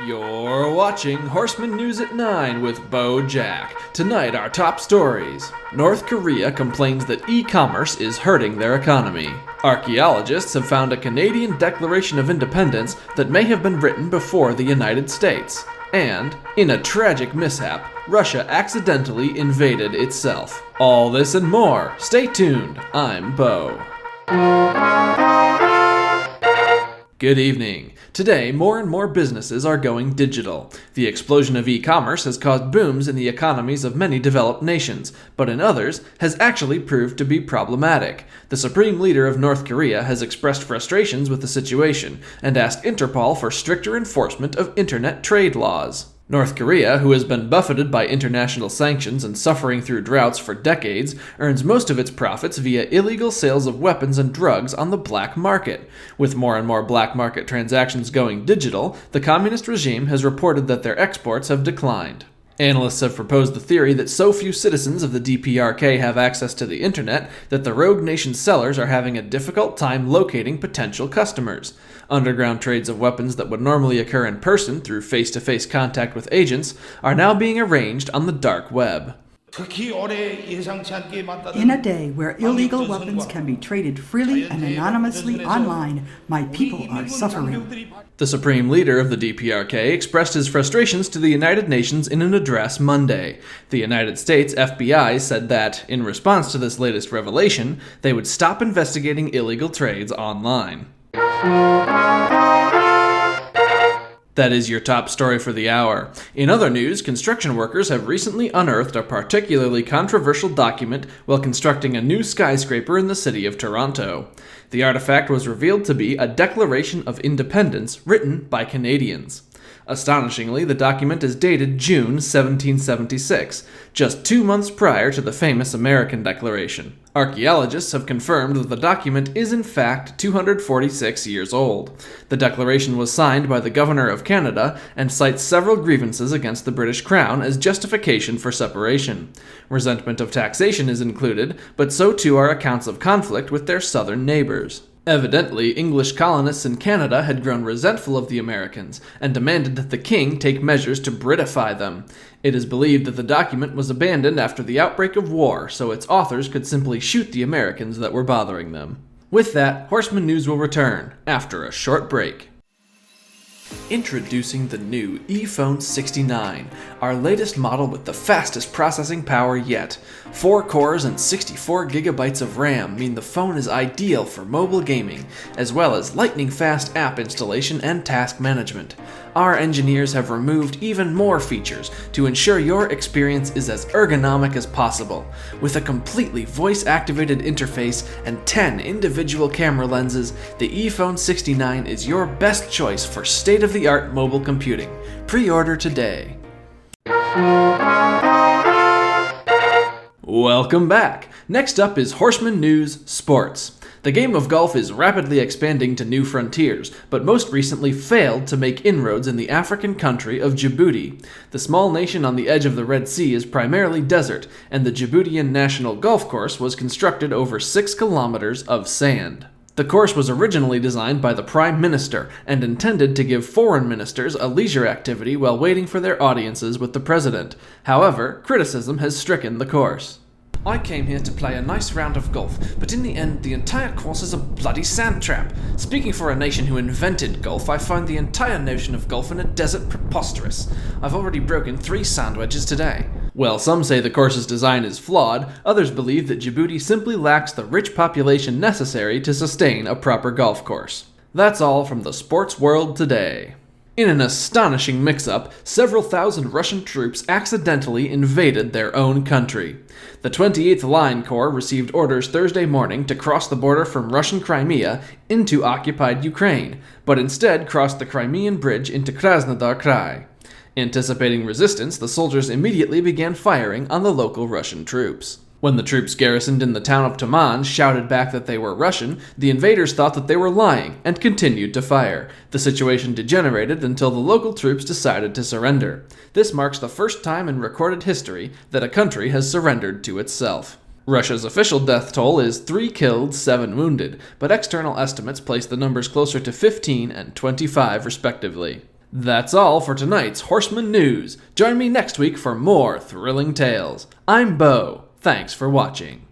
You're watching Horseman News at 9 with Bo Jack. Tonight, our top stories. North Korea complains that e-commerce is hurting their economy. Archaeologists have found a Canadian Declaration of Independence that may have been written before the United States. And, in a tragic mishap, Russia accidentally invaded itself. All this and more. Stay tuned. I'm Bo. Good evening. Today, more and more businesses are going digital. The explosion of e-commerce has caused booms in the economies of many developed nations, but in others has actually proved to be problematic. The supreme leader of North Korea has expressed frustrations with the situation and asked Interpol for stricter enforcement of internet trade laws. North Korea, who has been buffeted by international sanctions and suffering through droughts for decades, earns most of its profits via illegal sales of weapons and drugs on the black market. With more and more black market transactions going digital, the communist regime has reported that their exports have declined. Analysts have proposed the theory that so few citizens of the DPRK have access to the internet that the rogue nation sellers are having a difficult time locating potential customers. Underground trades of weapons that would normally occur in person through face-to-face contact with agents are now being arranged on the dark web. In a day where illegal weapons can be traded freely and anonymously online, my people are suffering. The supreme leader of the DPRK expressed his frustrations to the United Nations in an address Monday. The United States FBI said that, in response to this latest revelation, they would stop investigating illegal trades online. That is your top story for the hour. In other news, construction workers have recently unearthed a particularly controversial document while constructing a new skyscraper in the city of Toronto. The artifact was revealed to be a Declaration of Independence written by Canadians. Astonishingly, the document is dated June 1776, just 2 months prior to the famous American Declaration. Archaeologists have confirmed that the document is in fact 246 years old. The declaration was signed by the Governor of Canada and cites several grievances against the British Crown as justification for separation. Resentment of taxation is included, but so too are accounts of conflict with their southern neighbors. Evidently, English colonists in Canada had grown resentful of the Americans and demanded that the king take measures to Britify them. It is believed that the document was abandoned after the outbreak of war, so its authors could simply shoot the Americans that were bothering them. With that, Horseman News will return after a short break. Introducing the new iPhone 69, our latest model with the fastest processing power yet. 4 cores and 64 gigabytes of RAM mean the phone is ideal for mobile gaming, as well as lightning-fast app installation and task management. Our engineers have removed even more features to ensure your experience is as ergonomic as possible. With a completely voice-activated interface and 10 individual camera lenses, the iPhone 69 is your best choice for state-of-the-art mobile computing. Pre-order today. Welcome back. Next up is Horseman News Sports. The game of golf is rapidly expanding to new frontiers, but most recently failed to make inroads in the African country of Djibouti. The small nation on the edge of the Red Sea is primarily desert, and the Djiboutian National Golf Course was constructed over 6 kilometers of sand. The course was originally designed by the Prime Minister and intended to give foreign ministers a leisure activity while waiting for their audiences with the President. However, criticism has stricken the course. I came here to play a nice round of golf, but in the end, the entire course is a bloody sand trap. Speaking for a nation who invented golf, I find the entire notion of golf in a desert preposterous. I've already broken 3 sand wedges today. Well, some say the course's design is flawed, others believe that Djibouti simply lacks the rich population necessary to sustain a proper golf course. That's all from the sports world today. In an astonishing mix-up, several thousand Russian troops accidentally invaded their own country. The 28th Line Corps received orders Thursday morning to cross the border from Russian Crimea into occupied Ukraine, but instead crossed the Crimean Bridge into Krasnodar Krai. Anticipating resistance, the soldiers immediately began firing on the local Russian troops. When the troops garrisoned in the town of Taman shouted back that they were Russian, the invaders thought that they were lying and continued to fire. The situation degenerated until the local troops decided to surrender. This marks the first time in recorded history that a country has surrendered to itself. Russia's official death toll is 3 killed, 7 wounded, but external estimates place the numbers closer to 15 and 25 respectively. That's all for tonight's Horseman News. Join me next week for more thrilling tales. I'm Bo. Thanks for watching.